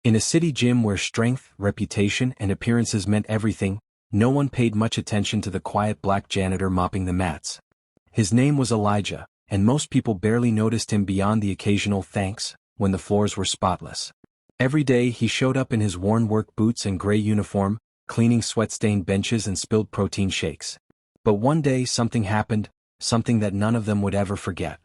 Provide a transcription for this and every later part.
In a city gym where strength, reputation, and appearances meant everything, no one paid much attention to the quiet black janitor mopping the mats. His name was Elijah, and most people barely noticed him beyond the occasional thanks when the floors were spotless. Every day he showed up in his worn work boots and gray uniform, cleaning sweat-stained benches and spilled protein shakes. But one day something happened, something that none of them would ever forget.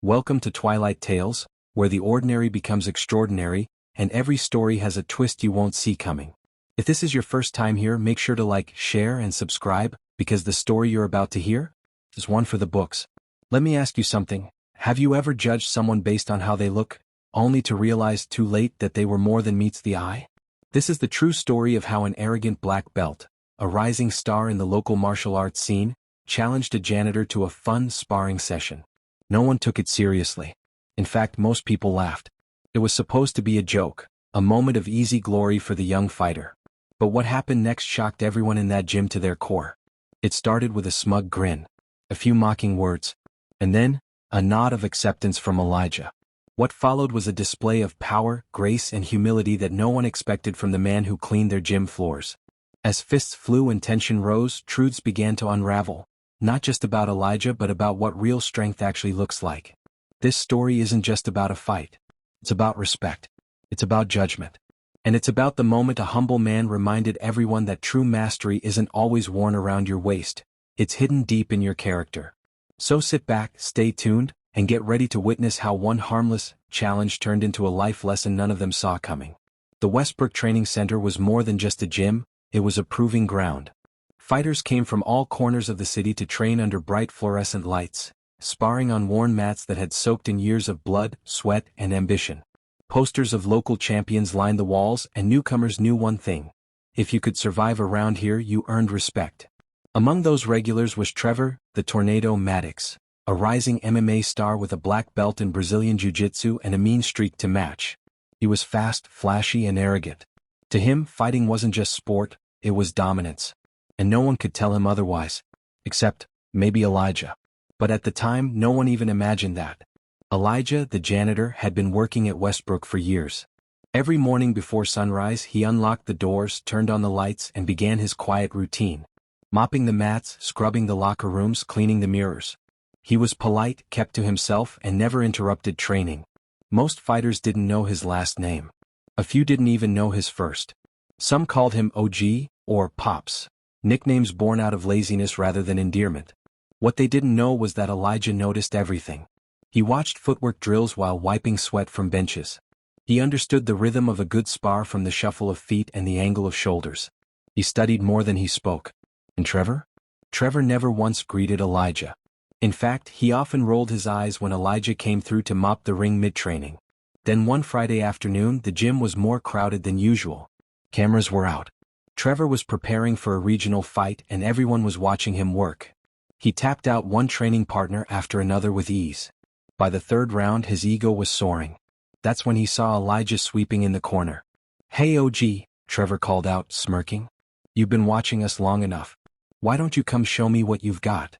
Welcome to Twilight Tales, where the ordinary becomes extraordinary, and every story has a twist you won't see coming. If this is your first time here, make sure to like, share, and subscribe, because the story you're about to hear is one for the books. Let me ask you something. Have you ever judged someone based on how they look, only to realize too late that they were more than meets the eye? This is the true story of how an arrogant black belt, a rising star in the local martial arts scene, challenged a janitor to a fun sparring session. No one took it seriously. In fact, most people laughed. It was supposed to be a joke, a moment of easy glory for the young fighter. But what happened next shocked everyone in that gym to their core. It started with a smug grin, a few mocking words, and then a nod of acceptance from Elijah. What followed was a display of power, grace, and humility that no one expected from the man who cleaned their gym floors. As fists flew and tension rose, truths began to unravel, not just about Elijah but about what real strength actually looks like. This story isn't just about a fight. It's about respect. It's about judgment. And it's about the moment a humble man reminded everyone that true mastery isn't always worn around your waist. It's hidden deep in your character. So sit back, stay tuned, and get ready to witness how one harmless challenge turned into a life lesson none of them saw coming. The Westbrook Training Center was more than just a gym, it was a proving ground. Fighters came from all corners of the city to train under bright fluorescent lights, sparring on worn mats that had soaked in years of blood, sweat, and ambition. Posters of local champions lined the walls, and newcomers knew one thing. If you could survive around here, you earned respect. Among those regulars was Trevor, the Tornado Maddox, a rising MMA star with a black belt in Brazilian Jiu-Jitsu and a mean streak to match. He was fast, flashy, and arrogant. To him, fighting wasn't just sport, it was dominance. And no one could tell him otherwise. Except, maybe Elijah. But at the time, no one even imagined that. Elijah, the janitor, had been working at Westbrook for years. Every morning before sunrise, he unlocked the doors, turned on the lights, and began his quiet routine. Mopping the mats, scrubbing the locker rooms, cleaning the mirrors. He was polite, kept to himself, and never interrupted training. Most fighters didn't know his last name. A few didn't even know his first. Some called him OG, or Pops, nicknames born out of laziness rather than endearment. What they didn't know was that Elijah noticed everything. He watched footwork drills while wiping sweat from benches. He understood the rhythm of a good spar from the shuffle of feet and the angle of shoulders. He studied more than he spoke. And Trevor? Trevor never once greeted Elijah. In fact, he often rolled his eyes when Elijah came through to mop the ring mid-training. Then one Friday afternoon, the gym was more crowded than usual. Cameras were out. Trevor was preparing for a regional fight and everyone was watching him work. He tapped out one training partner after another with ease. By the third round, his ego was soaring. That's when he saw Elijah sweeping in the corner. "Hey OG," Trevor called out, smirking. "You've been watching us long enough. Why don't you come show me what you've got?"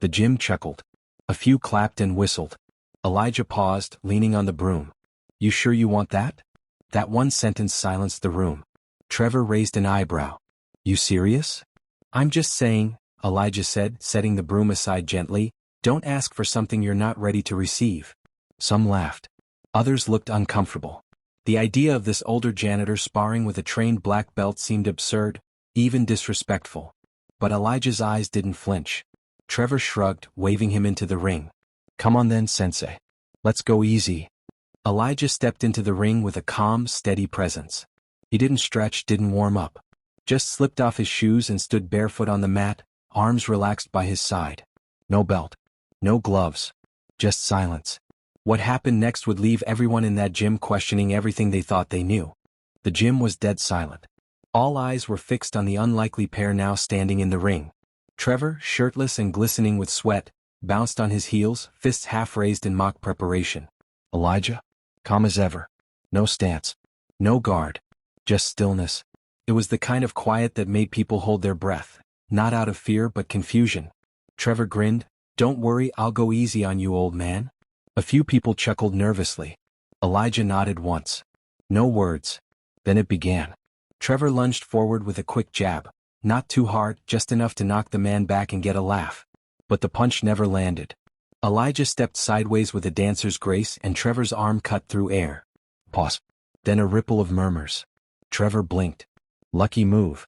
The gym chuckled. A few clapped and whistled. Elijah paused, leaning on the broom. "You sure you want that?" That one sentence silenced the room. Trevor raised an eyebrow. "You serious?" "I'm just saying," Elijah said, setting the broom aside gently. "Don't ask for something you're not ready to receive." Some laughed. Others looked uncomfortable. The idea of this older janitor sparring with a trained black belt seemed absurd, even disrespectful. But Elijah's eyes didn't flinch. Trevor shrugged, waving him into the ring. "Come on then, sensei. Let's go easy." Elijah stepped into the ring with a calm, steady presence. He didn't stretch, didn't warm up. Just slipped off his shoes and stood barefoot on the mat, arms relaxed by his side. No belt. No gloves. Just silence. What happened next would leave everyone in that gym questioning everything they thought they knew. The gym was dead silent. All eyes were fixed on the unlikely pair now standing in the ring. Trevor, shirtless and glistening with sweat, bounced on his heels, fists half raised in mock preparation. Elijah? Calm as ever. No stance. No guard. Just stillness. It was the kind of quiet that made people hold their breath, not out of fear but confusion. Trevor grinned. "Don't worry, I'll go easy on you, old man." A few people chuckled nervously. Elijah nodded once. No words. Then it began. Trevor lunged forward with a quick jab. Not too hard, just enough to knock the man back and get a laugh. But the punch never landed. Elijah stepped sideways with a dancer's grace and Trevor's arm cut through air. Pause. Then a ripple of murmurs. Trevor blinked. Lucky move.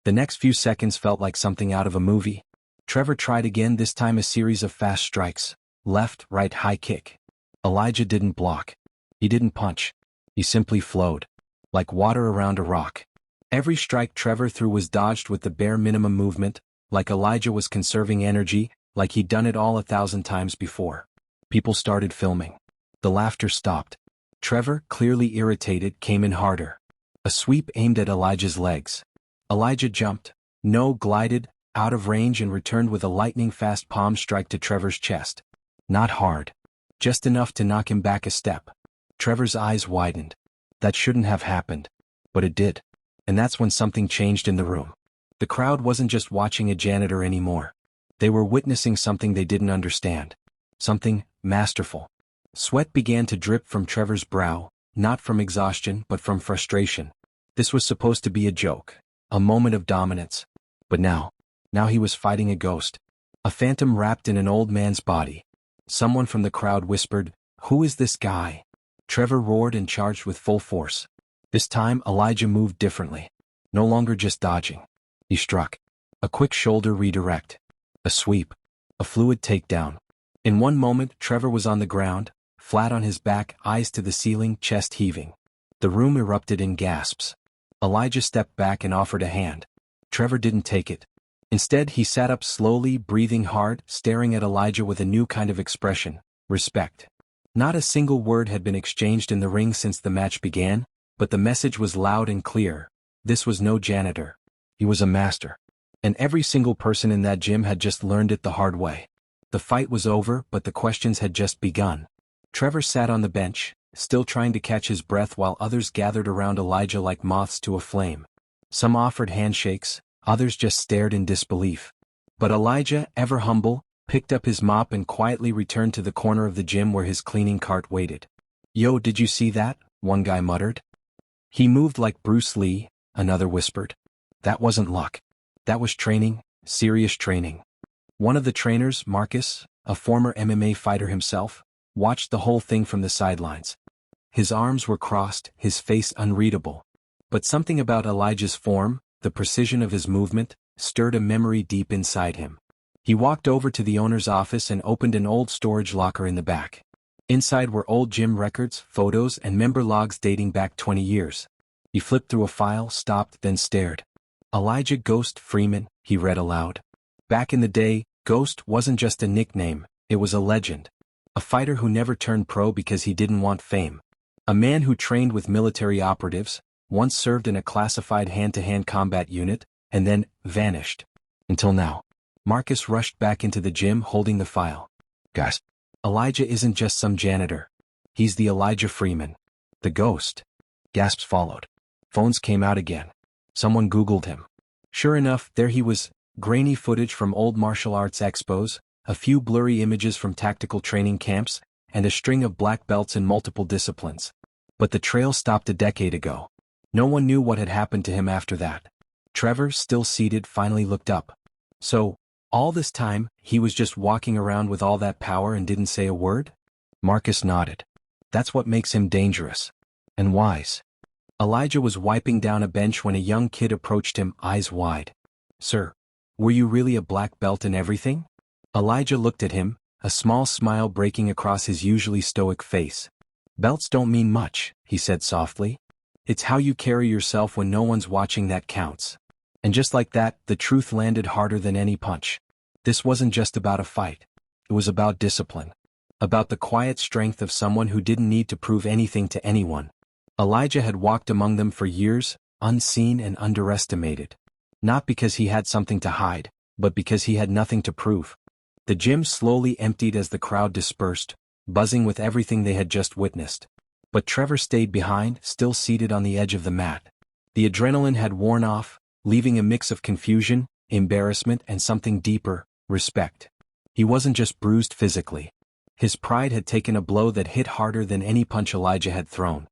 The next few seconds felt like something out of a movie. Trevor tried again, this time a series of fast strikes. Left, right, high kick. Elijah didn't block. He didn't punch. He simply flowed. Like water around a rock. Every strike Trevor threw was dodged with the bare minimum movement, like Elijah was conserving energy, like he'd done it all 1,000 times before. People started filming. The laughter stopped. Trevor, clearly irritated, came in harder. A sweep aimed at Elijah's legs. Elijah jumped. No, glided, out of range and returned with a lightning-fast palm strike to Trevor's chest. Not hard. Just enough to knock him back a step. Trevor's eyes widened. That shouldn't have happened. But it did. And that's when something changed in the room. The crowd wasn't just watching a janitor anymore. They were witnessing something they didn't understand. Something masterful. Sweat began to drip from Trevor's brow, not from exhaustion but from frustration. This was supposed to be a joke, a moment of dominance. But now he was fighting a ghost. A phantom wrapped in an old man's body. Someone from the crowd whispered, "Who is this guy?" Trevor roared and charged with full force. This time Elijah moved differently. No longer just dodging. He struck. A quick shoulder redirect. A sweep. A fluid takedown. In one moment Trevor was on the ground, flat on his back, eyes to the ceiling, chest heaving. The room erupted in gasps. Elijah stepped back and offered a hand. Trevor didn't take it. Instead he sat up slowly, breathing hard, staring at Elijah with a new kind of expression, respect. Not a single word had been exchanged in the ring since the match began, but the message was loud and clear. This was no janitor. He was a master. And every single person in that gym had just learned it the hard way. The fight was over, but the questions had just begun. Trevor sat on the bench, still trying to catch his breath while others gathered around Elijah like moths to a flame. Some offered handshakes, others just stared in disbelief. But Elijah, ever humble, picked up his mop and quietly returned to the corner of the gym where his cleaning cart waited. "Yo, did you see that?" one guy muttered. "He moved like Bruce Lee," another whispered. "That wasn't luck. That was training, serious training." One of the trainers, Marcus, a former MMA fighter himself, watched the whole thing from the sidelines. His arms were crossed, his face unreadable. But something about Elijah's form, the precision of his movement, stirred a memory deep inside him. He walked over to the owner's office and opened an old storage locker in the back. Inside were old gym records, photos, and member logs dating back 20 years. He flipped through a file, stopped, then stared. "Elijah Ghost Freeman," he read aloud. Back in the day, Ghost wasn't just a nickname, it was a legend. A fighter who never turned pro because he didn't want fame. A man who trained with military operatives, once served in a classified hand-to-hand combat unit, and then vanished. Until now. Marcus rushed back into the gym holding the file. "Guys, Elijah isn't just some janitor. He's the Elijah Freeman. The Ghost." Gasps followed. Phones came out again. Someone Googled him. Sure enough, there he was, grainy footage from old martial arts expos, a few blurry images from tactical training camps, and a string of black belts in multiple disciplines. But the trail stopped a decade ago. No one knew what had happened to him after that. Trevor, still seated, finally looked up. "So, all this time, he was just walking around with all that power and didn't say a word?" Marcus nodded. "That's what makes him dangerous. And wise." Elijah was wiping down a bench when a young kid approached him, eyes wide. "Sir, were you really a black belt and everything?" Elijah looked at him, a small smile breaking across his usually stoic face. "Belts don't mean much," he said softly. "It's how you carry yourself when no one's watching that counts." And just like that, the truth landed harder than any punch. This wasn't just about a fight. It was about discipline. About the quiet strength of someone who didn't need to prove anything to anyone. Elijah had walked among them for years, unseen and underestimated. Not because he had something to hide, but because he had nothing to prove. The gym slowly emptied as the crowd dispersed, buzzing with everything they had just witnessed. But Trevor stayed behind, still seated on the edge of the mat. The adrenaline had worn off, leaving a mix of confusion, embarrassment, and something deeper, respect. He wasn't just bruised physically. His pride had taken a blow that hit harder than any punch Elijah had thrown.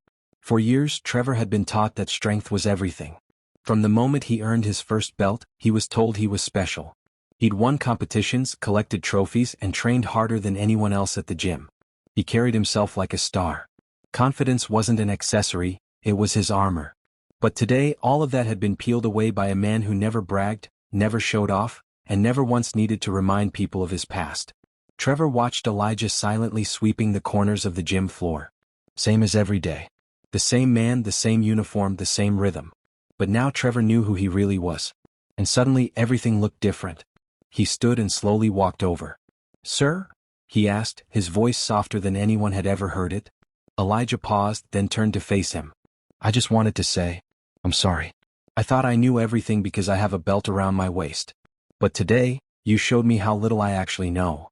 For years, Trevor had been taught that strength was everything. From the moment he earned his first belt, he was told he was special. He'd won competitions, collected trophies, and trained harder than anyone else at the gym. He carried himself like a star. Confidence wasn't an accessory, it was his armor. But today, all of that had been peeled away by a man who never bragged, never showed off, and never once needed to remind people of his past. Trevor watched Elijah silently sweeping the corners of the gym floor. Same as every day. The same man, the same uniform, the same rhythm. But now Trevor knew who he really was. And suddenly everything looked different. He stood and slowly walked over. "Sir?" he asked, his voice softer than anyone had ever heard it. Elijah paused, then turned to face him. "I just wanted to say, I'm sorry. I thought I knew everything because I have a belt around my waist. But today, you showed me how little I actually know."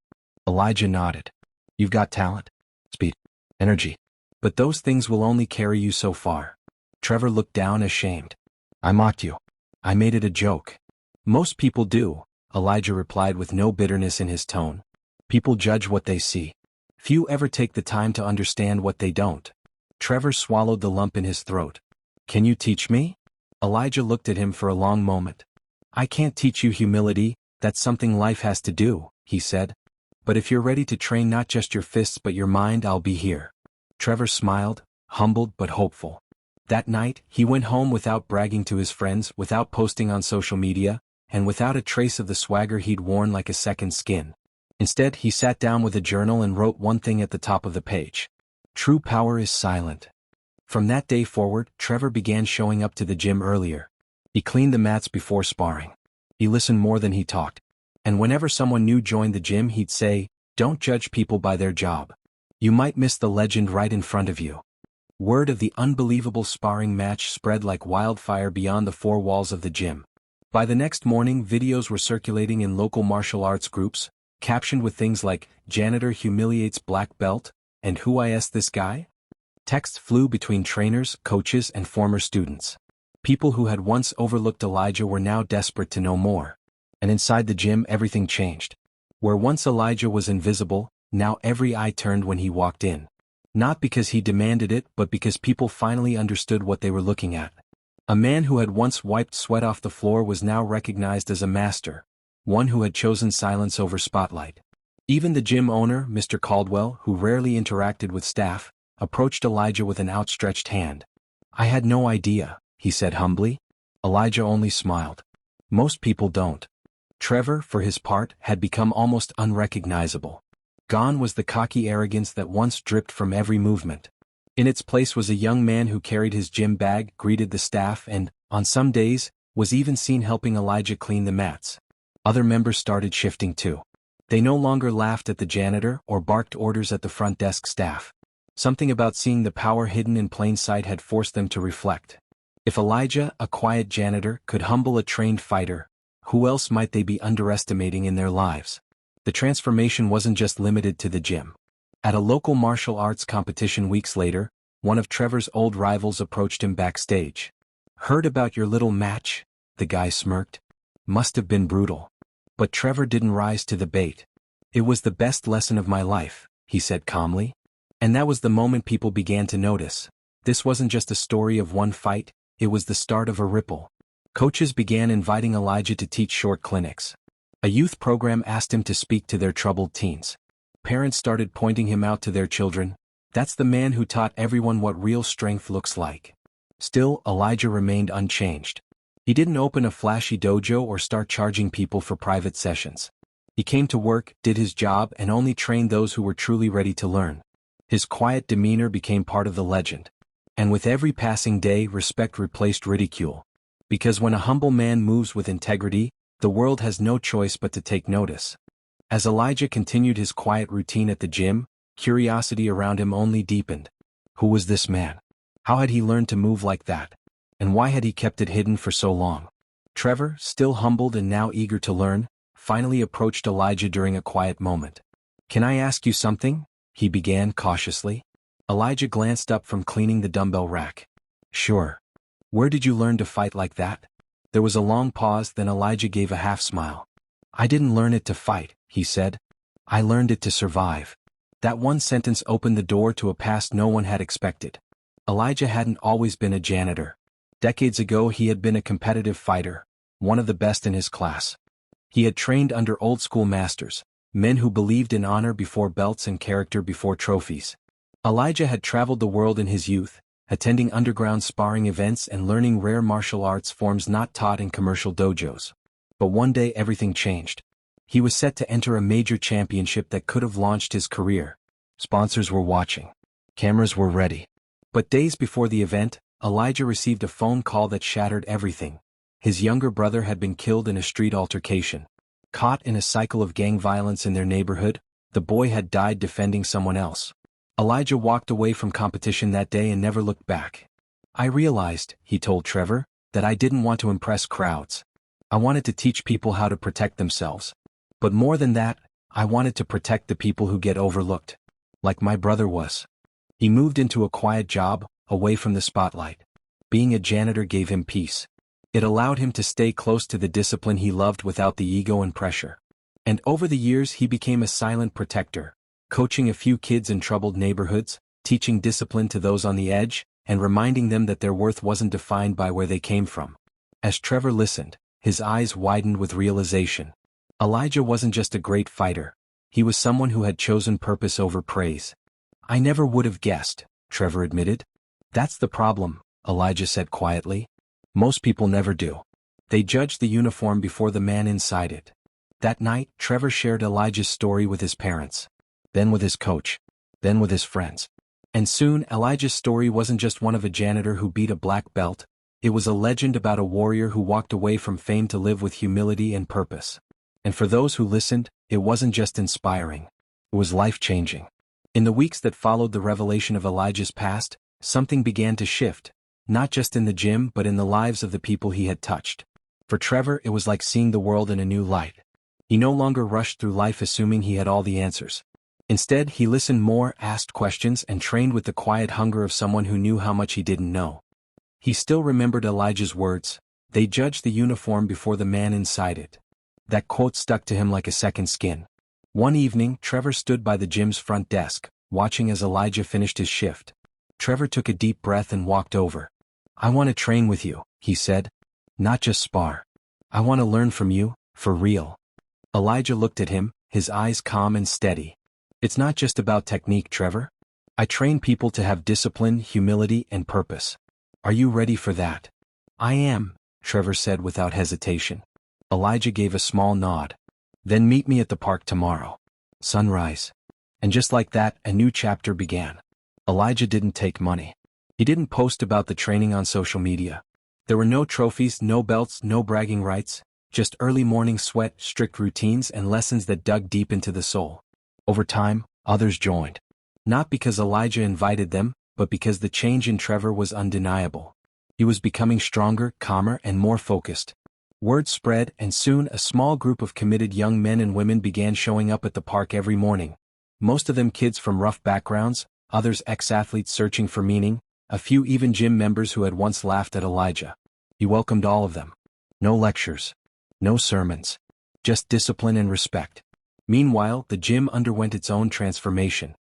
Elijah nodded. "You've got talent, speed, energy. But those things will only carry you so far." Trevor looked down ashamed. "I mocked you. I made it a joke." "Most people do," Elijah replied with no bitterness in his tone. "People judge what they see. Few ever take the time to understand what they don't." Trevor swallowed the lump in his throat. "Can you teach me?" Elijah looked at him for a long moment. "I can't teach you humility, that's something life has to do," he said. "But if you're ready to train not just your fists but your mind, I'll be here." Trevor smiled, humbled but hopeful. That night, he went home without bragging to his friends, without posting on social media, and without a trace of the swagger he'd worn like a second skin. Instead, he sat down with a journal and wrote one thing at the top of the page. "True power is silent." From that day forward, Trevor began showing up to the gym earlier. He cleaned the mats before sparring. He listened more than he talked. And whenever someone new joined the gym, he'd say, "Don't judge people by their job. You might miss the legend right in front of you." Word of the unbelievable sparring match spread like wildfire beyond the four walls of the gym. By the next morning, videos were circulating in local martial arts groups, captioned with things like, "Janitor humiliates black belt," and "Who is this guy?" Texts flew between trainers, coaches, and former students. People who had once overlooked Elijah were now desperate to know more. And inside the gym, everything changed. Where once Elijah was invisible, now every eye turned when he walked in. Not because he demanded it, but because people finally understood what they were looking at. A man who had once wiped sweat off the floor was now recognized as a master, one who had chosen silence over spotlight. Even the gym owner, Mr. Caldwell, who rarely interacted with staff, approached Elijah with an outstretched hand. "I had no idea," he said humbly. Elijah only smiled. Most people don't. Trevor, for his part, had become almost unrecognizable. Gone was the cocky arrogance that once dripped from every movement. In its place was a young man who carried his gym bag, greeted the staff, and, on some days, was even seen helping Elijah clean the mats. Other members started shifting too. They no longer laughed at the janitor or barked orders at the front desk staff. Something about seeing the power hidden in plain sight had forced them to reflect. If Elijah, a quiet janitor, could humble a trained fighter, who else might they be underestimating in their lives? The transformation wasn't just limited to the gym. At a local martial arts competition weeks later, one of Trevor's old rivals approached him backstage. "Heard about your little match?" the guy smirked. "Must have been brutal." But Trevor didn't rise to the bait. "It was the best lesson of my life," he said calmly. And that was the moment people began to notice. This wasn't just a story of one fight, it was the start of a ripple. Coaches began inviting Elijah to teach short clinics. A youth program asked him to speak to their troubled teens. Parents started pointing him out to their children. That's the man who taught everyone what real strength looks like. Still, Elijah remained unchanged. He didn't open a flashy dojo or start charging people for private sessions. He came to work, did his job, and only trained those who were truly ready to learn. His quiet demeanor became part of the legend. And with every passing day, respect replaced ridicule. Because when a humble man moves with integrity, the world has no choice but to take notice. As Elijah continued his quiet routine at the gym, curiosity around him only deepened. Who was this man? How had he learned to move like that? And why had he kept it hidden for so long? Trevor, still humbled and now eager to learn, finally approached Elijah during a quiet moment. "Can I ask you something?" he began cautiously. Elijah glanced up from cleaning the dumbbell rack. "Sure. Where did you learn to fight like that?" There was a long pause, then Elijah gave a half smile. "I didn't learn it to fight," he said. "I learned it to survive." That one sentence opened the door to a past no one had expected. Elijah hadn't always been a janitor. Decades ago he had been a competitive fighter, one of the best in his class. He had trained under old-school masters, men who believed in honor before belts and character before trophies. Elijah had traveled the world in his youth, attending underground sparring events and learning rare martial arts forms not taught in commercial dojos. But one day everything changed. He was set to enter a major championship that could have launched his career. Sponsors were watching. Cameras were ready. But days before the event, Elijah received a phone call that shattered everything. His younger brother had been killed in a street altercation. Caught in a cycle of gang violence in their neighborhood, the boy had died defending someone else. Elijah walked away from competition that day and never looked back. I realized, he told Trevor, that I didn't want to impress crowds. I wanted to teach people how to protect themselves. But more than that, I wanted to protect the people who get overlooked. Like my brother was. He moved into a quiet job, away from the spotlight. Being a janitor gave him peace. It allowed him to stay close to the discipline he loved without the ego and pressure. And over the years he became a silent protector, coaching a few kids in troubled neighborhoods, teaching discipline to those on the edge, and reminding them that their worth wasn't defined by where they came from. As Trevor listened, his eyes widened with realization. Elijah wasn't just a great fighter. He was someone who had chosen purpose over praise. I never would have guessed, Trevor admitted. That's the problem, Elijah said quietly. Most people never do. They judge the uniform before the man inside it. That night, Trevor shared Elijah's story with his parents. Then with his coach. Then with his friends. And soon, Elijah's story wasn't just one of a janitor who beat a black belt. It was a legend about a warrior who walked away from fame to live with humility and purpose. And for those who listened, it wasn't just inspiring. It was life-changing. In the weeks that followed the revelation of Elijah's past, something began to shift. Not just in the gym but in the lives of the people he had touched. For Trevor it was like seeing the world in a new light. He no longer rushed through life assuming he had all the answers. Instead he listened more, asked questions and trained with the quiet hunger of someone who knew how much he didn't know. He still remembered Elijah's words, "They judge the uniform before the man inside it." That quote stuck to him like a second skin. One evening Trevor stood by the gym's front desk, watching as Elijah finished his shift. Trevor took a deep breath and walked over. "I want to train with you," he said. "Not just spar. I want to learn from you, for real." Elijah looked at him, his eyes calm and steady. "It's not just about technique, Trevor. I train people to have discipline, humility, and purpose. Are you ready for that?" "I am," Trevor said without hesitation. Elijah gave a small nod. "Then meet me at the park tomorrow. Sunrise." And just like that, a new chapter began. Elijah didn't take money. He didn't post about the training on social media. There were no trophies, no belts, no bragging rights, just early morning sweat, strict routines, and lessons that dug deep into the soul. Over time, others joined. Not because Elijah invited them, but because the change in Trevor was undeniable. He was becoming stronger, calmer, and more focused. Word spread, and soon a small group of committed young men and women began showing up at the park every morning. Most of them kids from rough backgrounds, others ex-athletes searching for meaning, a few even gym members who had once laughed at Elijah. He welcomed all of them. No lectures. No sermons. Just discipline and respect. Meanwhile, the gym underwent its own transformation.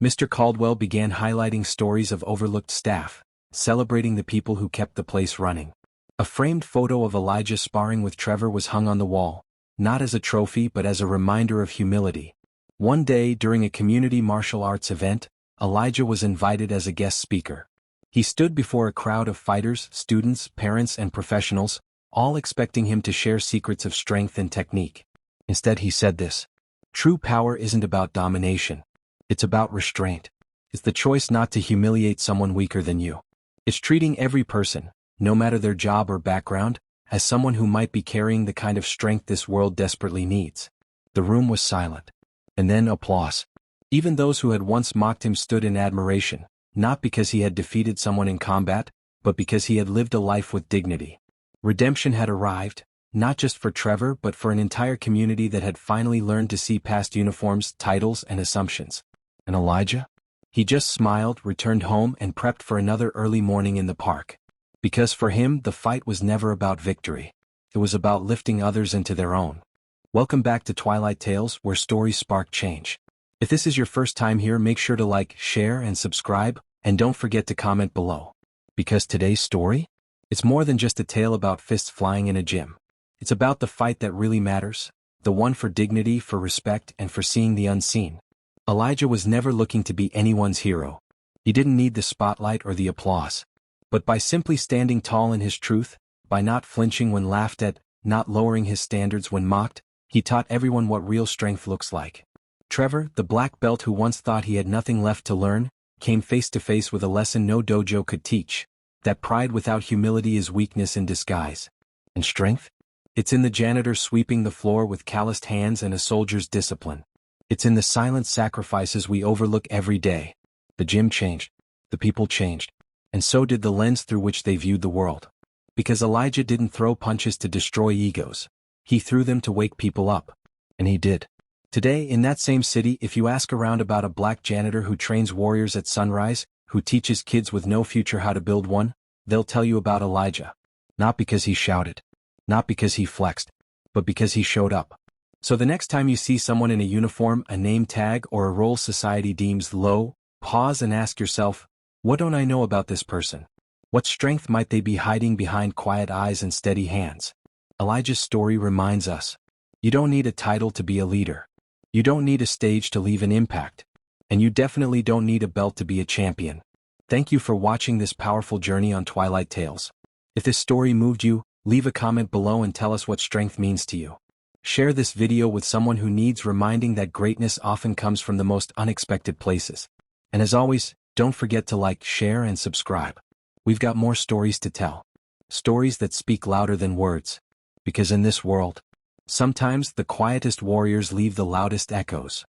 Mr. Caldwell began highlighting stories of overlooked staff, celebrating the people who kept the place running. A framed photo of Elijah sparring with Trevor was hung on the wall, not as a trophy but as a reminder of humility. One day during a community martial arts event, Elijah was invited as a guest speaker. He stood before a crowd of fighters, students, parents, and professionals, all expecting him to share secrets of strength and technique. Instead he said this: "True power isn't about domination. It's about restraint. It's the choice not to humiliate someone weaker than you. It's treating every person, no matter their job or background, as someone who might be carrying the kind of strength this world desperately needs." The room was silent. And then applause. Even those who had once mocked him stood in admiration, not because he had defeated someone in combat, but because he had lived a life with dignity. Redemption had arrived, not just for Trevor but for an entire community that had finally learned to see past uniforms, titles, and assumptions. And Elijah? He just smiled, returned home, and prepped for another early morning in the park. Because for him, the fight was never about victory. It was about lifting others into their own. Welcome back to Twilight Tales, where stories spark change. If this is your first time here, make sure to like, share, and subscribe. And don't forget to comment below. Because today's story? It's more than just a tale about fists flying in a gym. It's about the fight that really matters, the one for dignity, for respect, and for seeing the unseen. Elijah was never looking to be anyone's hero. He didn't need the spotlight or the applause. But by simply standing tall in his truth, by not flinching when laughed at, not lowering his standards when mocked, he taught everyone what real strength looks like. Trevor, the black belt who once thought he had nothing left to learn, came face to face with a lesson no dojo could teach, that pride without humility is weakness in disguise. And strength? It's in the janitor sweeping the floor with calloused hands and a soldier's discipline. It's in the silent sacrifices we overlook every day. The gym changed. The people changed. And so did the lens through which they viewed the world. Because Elijah didn't throw punches to destroy egos. He threw them to wake people up. And he did. Today, in that same city, if you ask around about a black janitor who trains warriors at sunrise, who teaches kids with no future how to build one, they'll tell you about Elijah. Not because he shouted. Not because he flexed. But because he showed up. So the next time you see someone in a uniform, a name tag, or a role society deems low, pause and ask yourself, what don't I know about this person? What strength might they be hiding behind quiet eyes and steady hands? Elijah's story reminds us. You don't need a title to be a leader. You don't need a stage to leave an impact. And you definitely don't need a belt to be a champion. Thank you for watching this powerful journey on Twilight Tales. If this story moved you, leave a comment below and tell us what strength means to you. Share this video with someone who needs reminding that greatness often comes from the most unexpected places. And as always, don't forget to like, share, and subscribe. We've got more stories to tell. Stories that speak louder than words. Because in this world, sometimes the quietest warriors leave the loudest echoes.